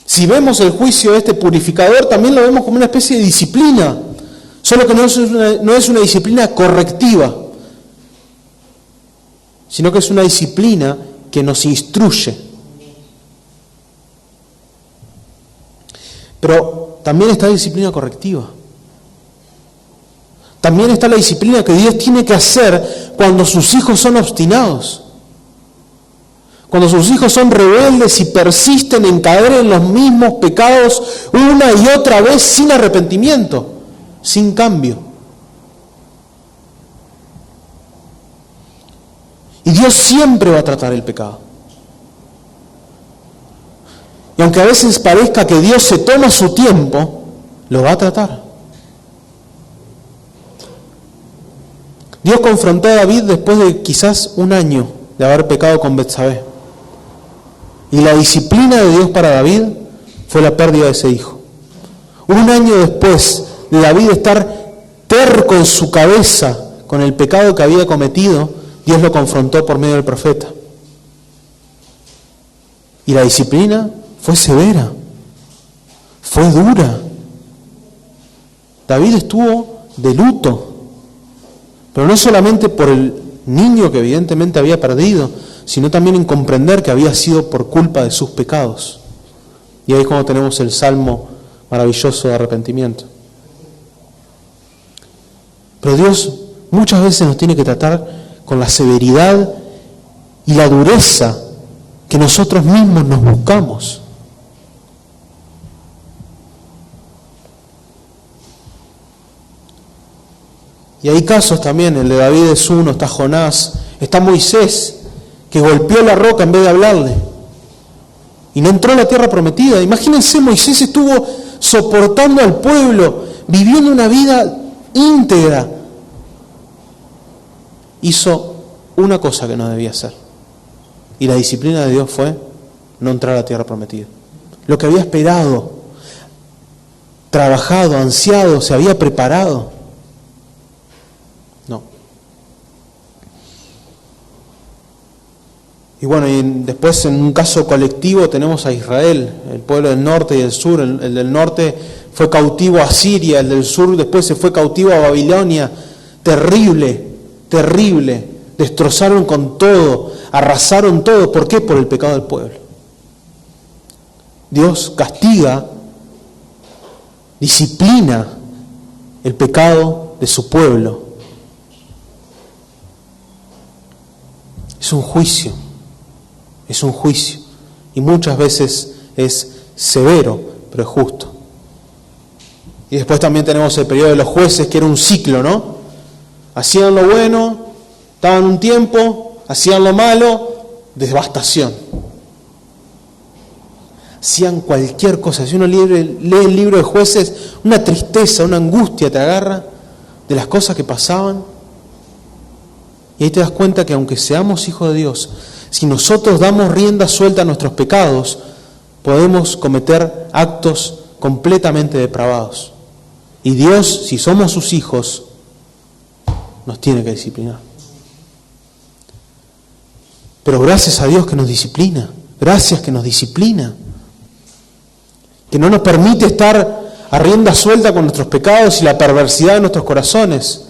Si vemos el juicio de este purificador, también lo vemos como una especie de disciplina, solo que no es una disciplina correctiva, sino que es una disciplina que nos instruye. Pero también está la disciplina correctiva. También está la disciplina que Dios tiene que hacer cuando sus hijos son obstinados. Cuando sus hijos son rebeldes y persisten en caer en los mismos pecados una y otra vez sin arrepentimiento, sin cambio. Y Dios siempre va a tratar el pecado. Y aunque a veces parezca que Dios se toma su tiempo, lo va a tratar. Dios confrontó a David después de quizás un año de haber pecado con Betsabé. Y la disciplina de Dios para David fue la pérdida de ese hijo. Un año después de David estar terco en su cabeza con el pecado que había cometido, Dios lo confrontó por medio del profeta. Y la disciplina fue severa, fue dura. David estuvo de luto, pero no solamente por el niño que evidentemente había perdido, sino también en comprender que había sido por culpa de sus pecados. Y ahí es cuando tenemos el salmo maravilloso de arrepentimiento. Pero Dios muchas veces nos tiene que tratar con la severidad y la dureza que nosotros mismos nos buscamos. Y hay casos también, el de David es uno, está Jonás, está Moisés, que golpeó la roca en vez de hablarle. Y no entró a la tierra prometida. Imagínense, Moisés estuvo soportando al pueblo, viviendo una vida íntegra. Hizo una cosa que no debía hacer. Y la disciplina de Dios fue no entrar a la tierra prometida. Lo que había esperado, trabajado, ansiado, se había preparado. No. Y bueno, y después en un caso colectivo tenemos a Israel, el pueblo del norte y del sur. El del norte fue cautivo a Siria, el del sur después se fue cautivo a Babilonia. Terrible, terrible. Destrozaron con todo, arrasaron todo. ¿Por qué? Por el pecado del pueblo. Dios castiga, disciplina el pecado de su pueblo. Es un juicio, es un juicio. Y muchas veces es severo, pero es justo. Y después también tenemos el periodo de los jueces, que era un ciclo, ¿no? Hacían lo bueno, estaban un tiempo, hacían lo malo, devastación. Hacían cualquier cosa. Si uno lee el libro de Jueces, una tristeza, una angustia te agarra de las cosas que pasaban. Y ahí te das cuenta que aunque seamos hijos de Dios, si nosotros damos rienda suelta a nuestros pecados, podemos cometer actos completamente depravados. Y Dios, si somos sus hijos, nos tiene que disciplinar. Pero gracias a Dios que nos disciplina, gracias que nos disciplina, que no nos permite estar a rienda suelta con nuestros pecados y la perversidad de nuestros corazones,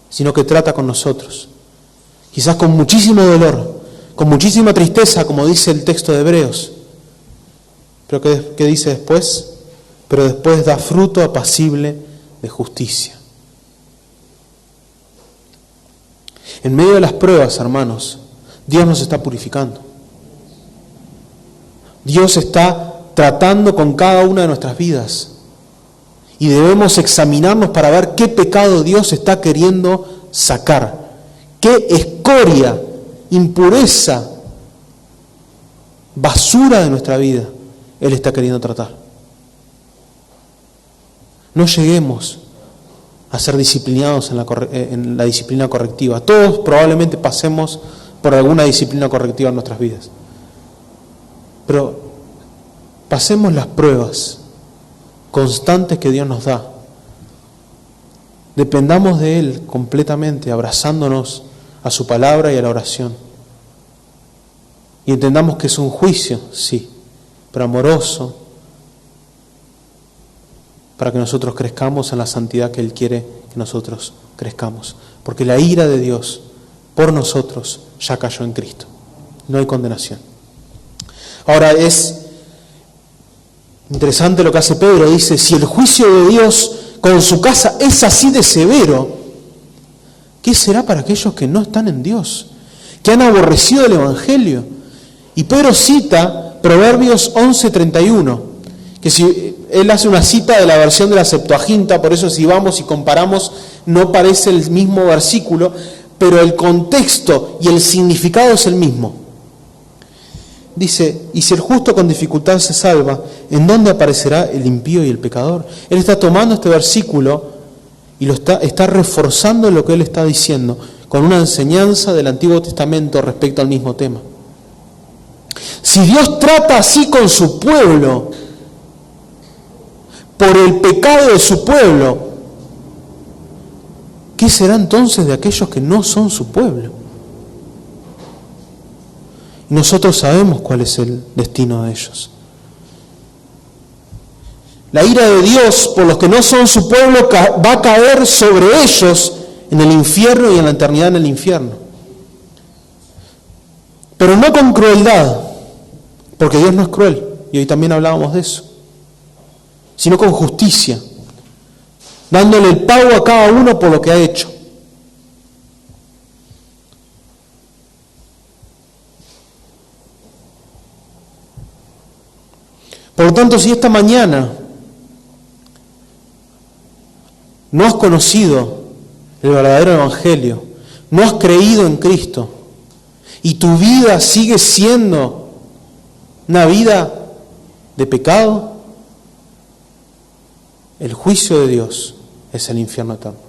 sino que trata con nosotros. Quizás con muchísimo dolor, con muchísima tristeza, como dice el texto de Hebreos. Pero ¿qué dice después? Pero después da fruto apacible de justicia. En medio de las pruebas, hermanos, Dios nos está purificando. Dios está tratando con cada una de nuestras vidas. Y debemos examinarnos para ver qué pecado Dios está queriendo sacar. Qué escoria, impureza, basura de nuestra vida Él está queriendo tratar. No lleguemos a ser disciplinados en la disciplina correctiva. Todos probablemente pasemos por alguna disciplina correctiva en nuestras vidas. Pero pasemos las pruebas constantes que Dios nos da. Dependamos de Él completamente, abrazándonos a su palabra y a la oración. Y entendamos que es un juicio, sí, pero amoroso, para que nosotros crezcamos en la santidad que Él quiere que nosotros crezcamos. Porque la ira de Dios por nosotros ya cayó en Cristo. No hay condenación. Ahora es interesante lo que hace Pedro. Dice, si el juicio de Dios con su casa es así de severo, ¿qué será para aquellos que no están en Dios? Que han aborrecido el Evangelio. Y Pedro cita Proverbios 11:31, que si él hace una cita de la versión de la Septuaginta, por eso si vamos y comparamos no parece el mismo versículo, pero el contexto y el significado es el mismo. Dice, y si el justo con dificultad se salva, ¿en dónde aparecerá el impío y el pecador? Él está tomando este versículo y lo está reforzando lo que él está diciendo con una enseñanza del Antiguo Testamento respecto al mismo tema. Si Dios trata así con su pueblo, por el pecado de su pueblo, ¿qué será entonces de aquellos que no son su pueblo? Nosotros sabemos cuál es el destino de ellos. La ira de Dios por los que no son su pueblo va a caer sobre ellos en el infierno y en la eternidad en el infierno. Pero no con crueldad, porque Dios no es cruel, y hoy también hablábamos de eso, sino con justicia, dándole el pago a cada uno por lo que ha hecho. Por lo tanto, si esta mañana no has conocido el verdadero evangelio, no has creído en Cristo, y tu vida sigue siendo una vida de pecado, el juicio de Dios es el infierno eterno.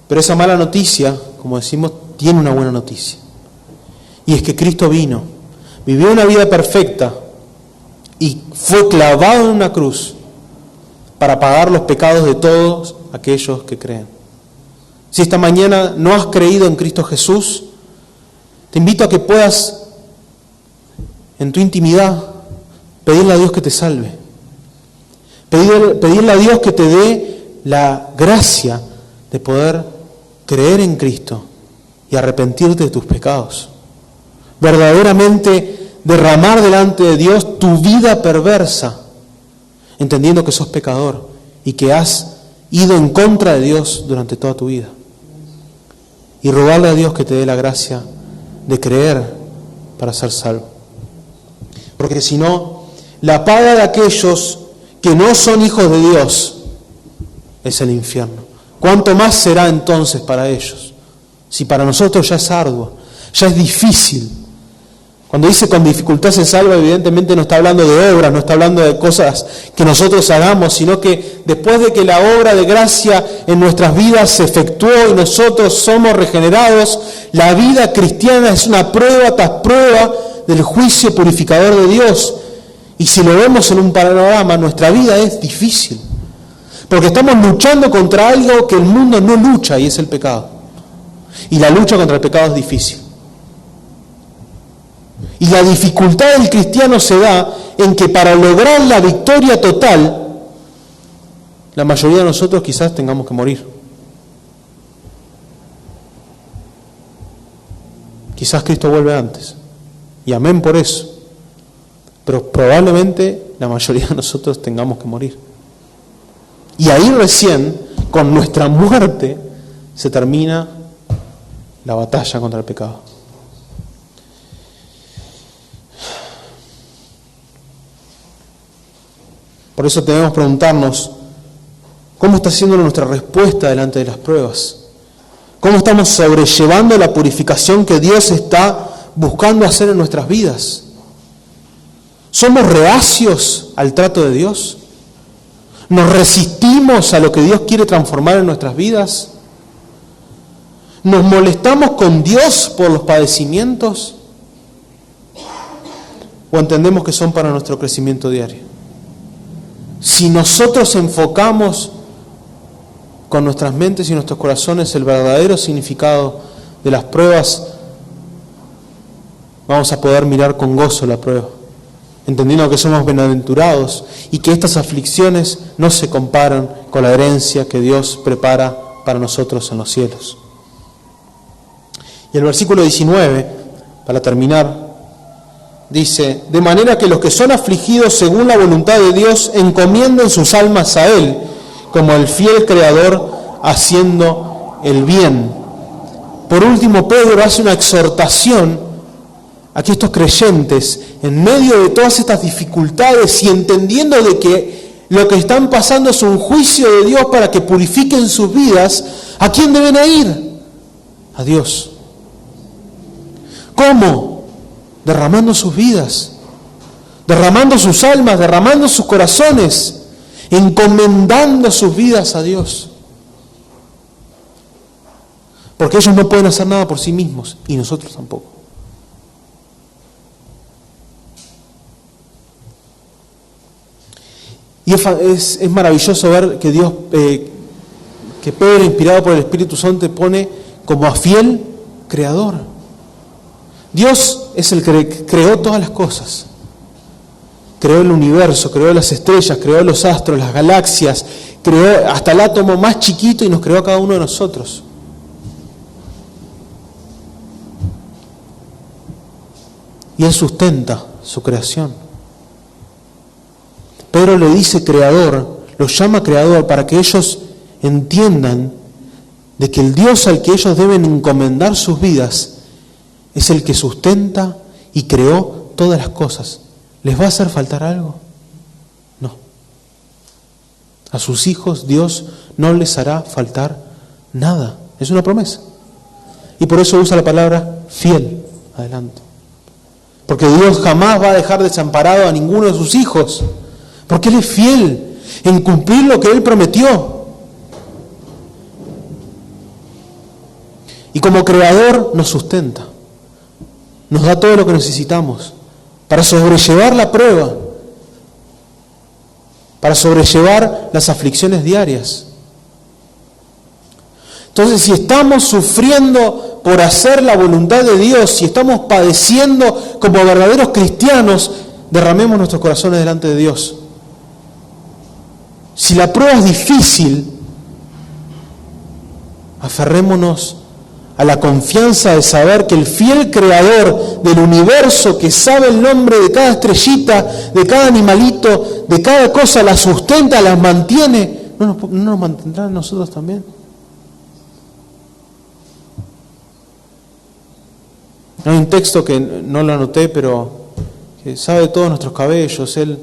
Pero esa mala noticia, como decimos, tiene una buena noticia. Y es que Cristo vino, vivió una vida perfecta y fue clavado en una cruz para pagar los pecados de todos aquellos que creen. Si esta mañana no has creído en Cristo Jesús, te invito a que puedas, en tu intimidad, pedirle a Dios que te salve. Pedirle a Dios que te dé la gracia de poder creer en Cristo y arrepentirte de tus pecados. Verdaderamente derramar delante de Dios tu vida perversa, entendiendo que sos pecador y que has ido en contra de Dios durante toda tu vida. Y rogarle a Dios que te dé la gracia de creer para ser salvo. Porque si no, la paga de aquellos que no son hijos de Dios es el infierno. ¿Cuánto más será entonces para ellos? Si para nosotros ya es arduo, ya es difícil. Cuando dice con dificultad se salva, evidentemente no está hablando de obras, no está hablando de cosas que nosotros hagamos, sino que después de que la obra de gracia en nuestras vidas se efectuó y nosotros somos regenerados, la vida cristiana es una prueba tras prueba del juicio purificador de Dios. Y si lo vemos en un panorama, nuestra vida es difícil, porque estamos luchando contra algo que el mundo no lucha, y es el pecado. Y la lucha contra el pecado es difícil. Y la dificultad del cristiano se da en que para lograr la victoria total, la mayoría de nosotros quizás tengamos que morir. Quizás Cristo vuelve antes. Y amén por eso. Pero probablemente la mayoría de nosotros tengamos que morir. Y ahí recién, con nuestra muerte, se termina la batalla contra el pecado. Por eso debemos preguntarnos, ¿cómo está siendo nuestra respuesta delante de las pruebas? ¿Cómo estamos sobrellevando la purificación que Dios está buscando hacer en nuestras vidas? ¿Somos reacios al trato de Dios? ¿Nos resistimos a lo que Dios quiere transformar en nuestras vidas? ¿Nos molestamos con Dios por los padecimientos? ¿O entendemos que son para nuestro crecimiento diario? Si nosotros enfocamos con nuestras mentes y nuestros corazones el verdadero significado de las pruebas, vamos a poder mirar con gozo la prueba, entendiendo que somos bienaventurados y que estas aflicciones no se comparan con la herencia que Dios prepara para nosotros en los cielos. Y el versículo 19, para terminar, dice: de manera que los que son afligidos según la voluntad de Dios encomienden sus almas a Él, como el fiel Creador haciendo el bien. Por último, Pedro hace una exhortación a que estos creyentes, en medio de todas estas dificultades y entendiendo de que lo que están pasando es un juicio de Dios para que purifiquen sus vidas, ¿a quién deben ir? A Dios. ¿Cómo? Derramando sus vidas, derramando sus almas, derramando sus corazones, encomendando sus vidas a Dios. Porque ellos no pueden hacer nada por sí mismos, y nosotros tampoco. Y es maravilloso ver que Dios, que Pedro, inspirado por el Espíritu Santo, pone como a fiel creador. Dios es el que creó todas las cosas. Creó el universo, creó las estrellas, creó los astros, las galaxias, creó hasta el átomo más chiquito y nos creó a cada uno de nosotros. Y Él sustenta su creación. Pedro le dice creador, lo llama creador para que ellos entiendan de que el Dios al que ellos deben encomendar sus vidas es el que sustenta y creó todas las cosas. ¿Les va a hacer faltar algo? No. A sus hijos Dios no les hará faltar nada. Es una promesa. Y por eso usa la palabra fiel adelante. Porque Dios jamás va a dejar desamparado a ninguno de sus hijos. Porque Él es fiel en cumplir lo que Él prometió. Y como creador nos sustenta. Nos da todo lo que necesitamos para sobrellevar la prueba, para sobrellevar las aflicciones diarias. Entonces, si estamos sufriendo por hacer la voluntad de Dios, si estamos padeciendo como verdaderos cristianos, derramemos nuestros corazones delante de Dios. Si la prueba es difícil, aferrémonos a la confianza de saber que el fiel creador del universo, que sabe el nombre de cada estrellita, de cada animalito, de cada cosa, la sustenta, la mantiene, ¿no nos mantendrá a nosotros también? Hay un texto que no lo anoté, pero que sabe todos nuestros cabellos, Él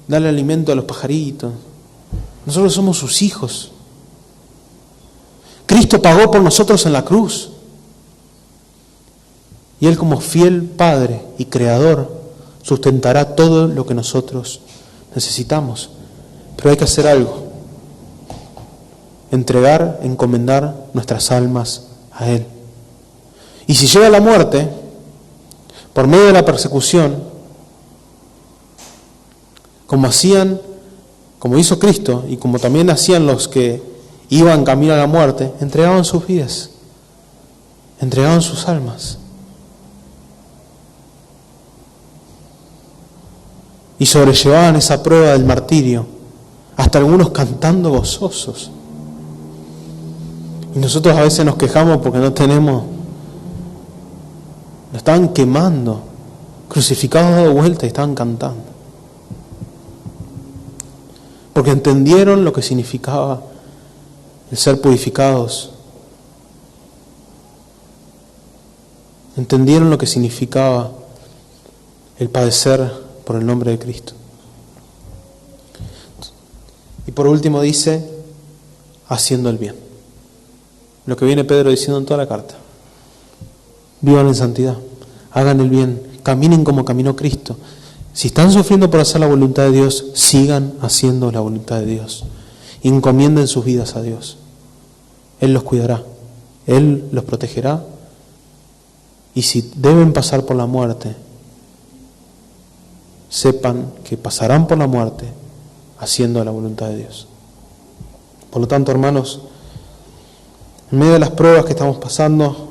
da el alimento a los pajaritos. Nosotros somos sus hijos. Cristo pagó por nosotros en la cruz. Y Él, como fiel Padre y Creador, sustentará todo lo que nosotros necesitamos. Pero hay que hacer algo. Entregar, encomendar nuestras almas a Él. Y si llega la muerte, por medio de la persecución, como hizo Cristo y como también hacían los que iban camino a la muerte, entregaban sus vidas, entregaban sus almas. Y sobrellevaban esa prueba del martirio, hasta algunos cantando gozosos. Y nosotros a veces nos quejamos porque no tenemos, lo estaban quemando, crucificados dado vuelta y estaban cantando. Porque entendieron lo que significaba el ser purificados. Entendieron lo que significaba el padecer por el nombre de Cristo. Y por último dice, haciendo el bien. Lo que viene Pedro diciendo en toda la carta. Vivan en santidad, hagan el bien, caminen como caminó Cristo. Si están sufriendo por hacer la voluntad de Dios, sigan haciendo la voluntad de Dios. Encomienden sus vidas a Dios. Él los cuidará, Él los protegerá. Y si deben pasar por la muerte, sepan que pasarán por la muerte haciendo la voluntad de Dios. Por lo tanto, hermanos, en medio de las pruebas que estamos pasando,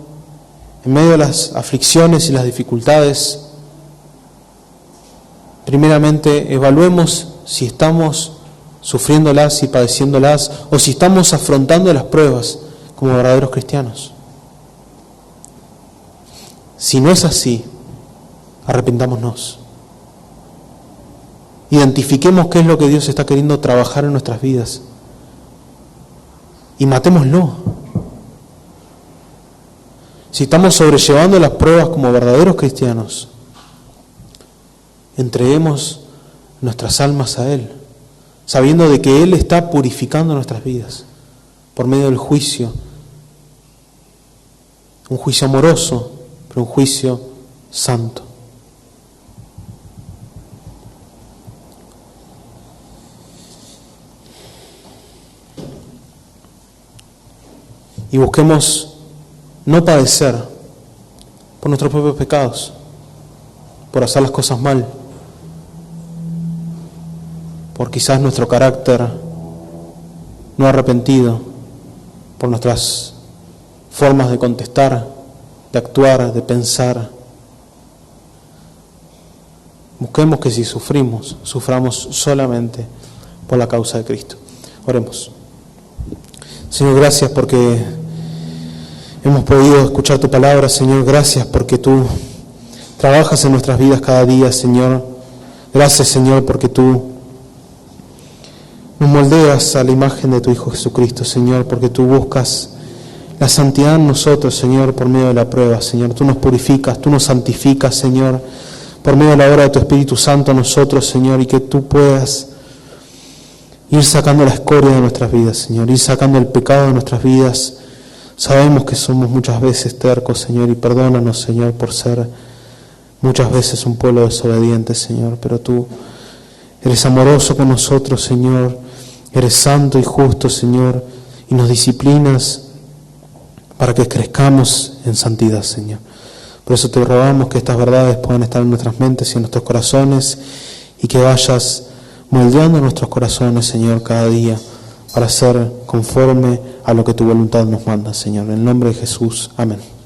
en medio de las aflicciones y las dificultades, primeramente evaluemos si estamos sufriéndolas y padeciéndolas o si estamos afrontando las pruebas como verdaderos cristianos. Si no es así, arrepentámonos. Identifiquemos qué es lo que Dios está queriendo trabajar en nuestras vidas y matémoslo. Si estamos sobrellevando las pruebas como verdaderos cristianos, entreguemos nuestras almas a Él, sabiendo de que Él está purificando nuestras vidas por medio del juicio, un juicio amoroso, pero un juicio santo. Y busquemos no padecer por nuestros propios pecados, por hacer las cosas mal, por quizás nuestro carácter no arrepentido, por nuestras formas de contestar, de actuar, de pensar. Busquemos que si sufrimos, suframos solamente por la causa de Cristo. Oremos. Señor, gracias porque hemos podido escuchar tu palabra. Señor, gracias porque tú trabajas en nuestras vidas cada día, Señor. Gracias, Señor, porque tú nos moldeas a la imagen de tu Hijo Jesucristo, Señor, porque tú buscas la santidad en nosotros, Señor, por medio de la prueba, Señor. Tú nos purificas, tú nos santificas, Señor, por medio de la obra de tu Espíritu Santo a nosotros, Señor, y que tú puedas ir sacando la escoria de nuestras vidas, Señor, ir sacando el pecado de nuestras vidas. Sabemos que somos muchas veces tercos, Señor, y perdónanos, Señor, por ser muchas veces un pueblo desobediente, Señor, pero tú eres amoroso con nosotros, Señor, eres santo y justo, Señor, y nos disciplinas para que crezcamos en santidad, Señor. Por eso te rogamos que estas verdades puedan estar en nuestras mentes y en nuestros corazones, y que vayas moldeando nuestros corazones, Señor, cada día, para ser conforme a lo que tu voluntad nos manda, Señor. En el nombre de Jesús. Amén.